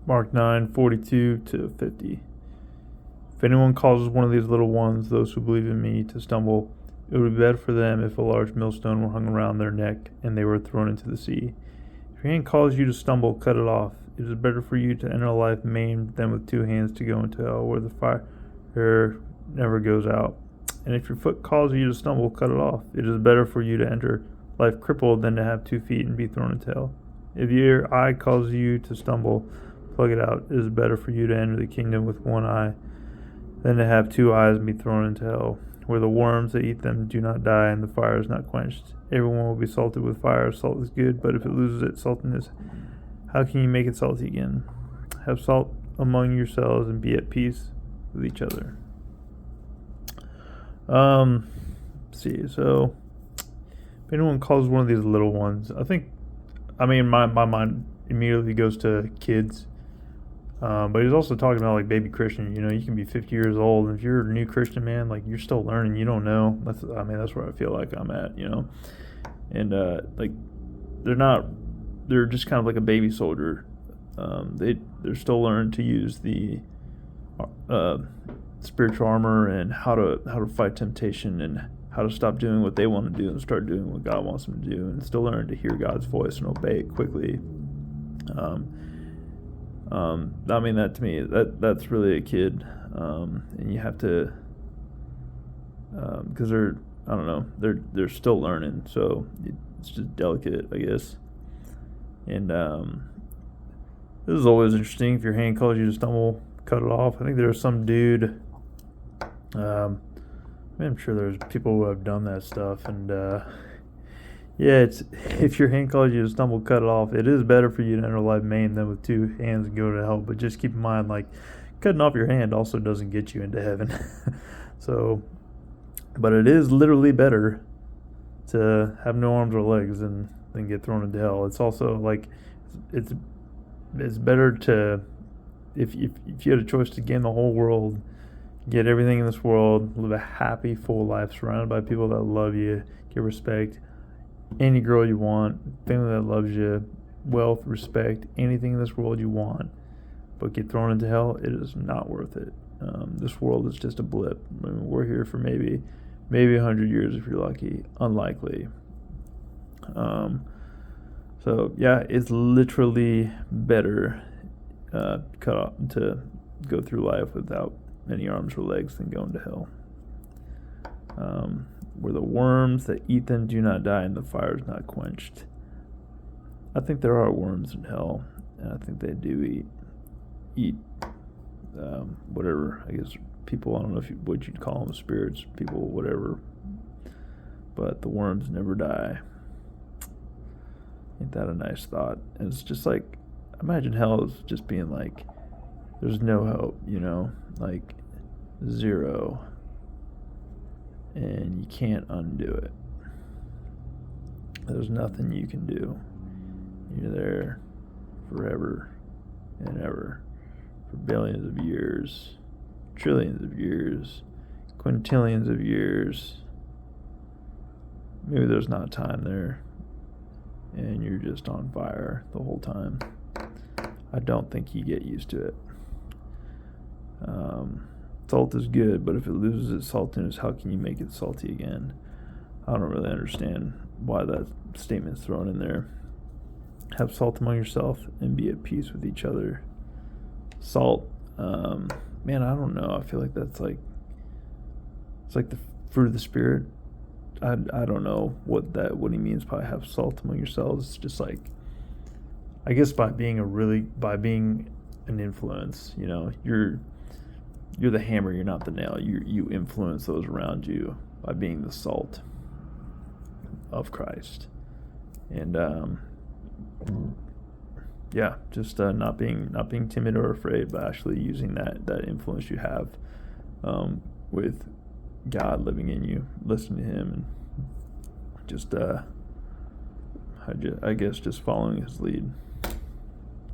Mark 9:42-50. If anyone causes one of these little ones, those who believe in me, to stumble, it would be better for them if a large millstone were hung around their neck and they were thrown into the sea. If your hand causes you to stumble, cut it off. It is better for you to enter life maimed than with two hands to go into hell, where the fire never goes out. And if your foot causes you to stumble, cut it off. It is better for you to enter life crippled than to have 2 feet and be thrown into hell. If your eye causes you to stumble, plug it out. It is better for you to enter the kingdom with one eye than to have 2 eyes and be thrown into hell, where the worms that eat them do not die and the fire is not quenched. Everyone will be salted with fire. Salt is good, but if it loses its saltiness, how can you make it salty again? Have salt among yourselves and be at peace with each other. See, so if anyone calls one of these little ones, my mind immediately goes to kids. But he's also talking about like baby Christian. You can be 50 years old, and if you're a new Christian, man, like you're still learning. You don't know. That's where I feel like I'm at. And like they're just kind of like a baby soldier. They're still learning to use the spiritual armor and how to fight temptation and how to stop doing what they want to do and start doing what God wants them to do, and still learn to hear God's voice and obey it quickly. That to me, that's really a kid, and you have to, because they're still learning, so it's just delicate, I guess. And this is always interesting. If your hand calls you to stumble, cut it off. I think there's some dude. I'm sure there's people who have done that stuff, and it's if your hand calls you to stumble, cut it off. It is better for you to enter life maimed than with 2 hands and go to hell. But just keep in mind, like, cutting off your hand also doesn't get you into heaven. So, but it is literally better to have no arms or legs than get thrown into hell. It's also like it's better to if you had a choice to gain the whole world, get everything in this world, live a happy, full life, surrounded by people that love you, get respect, any girl you want, family that loves you, wealth, respect, anything in this world you want, but get thrown into hell, it is not worth it. This world is just a blip. We're here for maybe 100 years if you're lucky. Unlikely. So yeah, it's literally better cut off to go through life without any arms or legs than going to hell. Where the worms that eat them do not die and the fire is not quenched. I think there are worms in hell, and I think they do eat whatever, I guess people, I don't know what you'd call them, spirits, people, whatever, but the worms never die. Ain't that a nice thought? And it's just like, imagine hell as just being like, there's no hope, like zero, and you can't undo it. There's nothing you can do. You're there forever and ever, for billions of years, trillions of years, quintillions of years. Maybe there's not time there, and you're just on fire the whole time. I don't think you get used to it. Salt is good, but if it loses its saltiness, how can you make it salty again? I don't really understand why that statement's thrown in there. Have salt among yourself and be at peace with each other. Salt, man, I don't know. I feel like it's like the fruit of the Spirit. I don't know what he means by have salt among yourselves. It's just like, I guess by being an influence, you're the hammer, you're not the nail. You influence those around you by being the salt of Christ. And just not being timid or afraid, but actually using that influence you have with God living in you, listening to Him, and just I guess just following His lead.